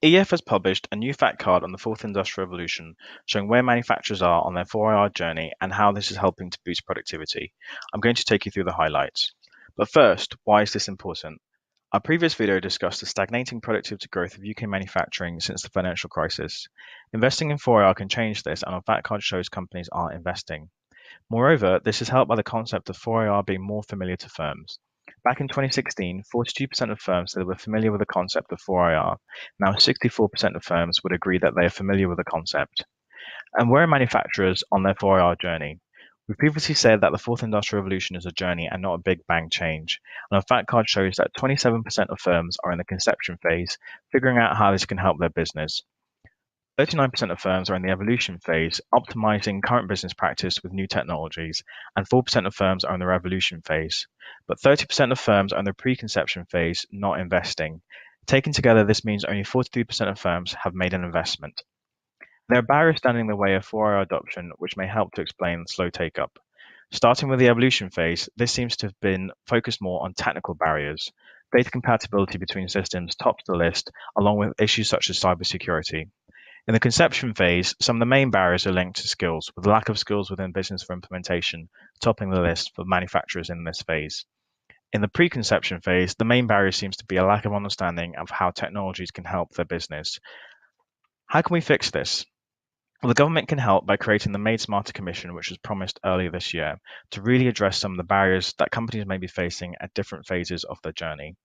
EF has published a new fact card on the fourth industrial revolution, showing where manufacturers are on their 4IR journey and how this is helping to boost productivity. I'm going to take you through the highlights. But first, why is this important? Our previous video discussed the stagnating productivity growth of UK manufacturing since the financial crisis. Investing in 4IR can change this, and our fact card shows companies are investing. Moreover, this is helped by the concept of 4IR being more familiar to firms. Back in 2016, 42% of firms said they were familiar with the concept of 4IR. Now, 64% of firms would agree that they are familiar with the concept. And where are manufacturers on their 4IR journey? We previously said that the fourth industrial revolution is a journey and not a big bang change. And our fact card shows that 27% of firms are in the conception phase, figuring out how this can help their business. 39% of firms are in the evolution phase, optimizing current business practice with new technologies, and 4% of firms are in the revolution phase. But 30% of firms are in the preconception phase, not investing. Taken together, this means only 43% of firms have made an investment. There are barriers standing in the way of 4IR adoption, which may help to explain the slow take-up. Starting with the evolution phase, this seems to have been focused more on technical barriers. Data compatibility between systems tops the list, along with issues such as cybersecurity. In the conception phase, some of the main barriers are linked to skills, with lack of skills within business for implementation topping the list for manufacturers in this phase. In the preconception phase, the main barrier seems to be a lack of understanding of how technologies can help their business. How can we fix this? Well, the government can help by creating the Made Smarter Commission, which was promised earlier this year, to really address some of the barriers that companies may be facing at different phases of their journey.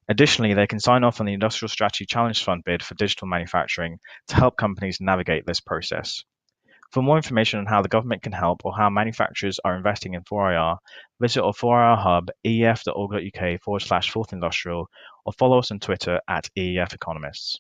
Additionally, they can sign off on the Industrial Strategy Challenge Fund bid for digital manufacturing to help companies navigate this process. For more information on how the government can help or how manufacturers are investing in 4IR, visit our 4IR hub, eef.org.uk/4th industrial, or follow us on Twitter at EEF Economists.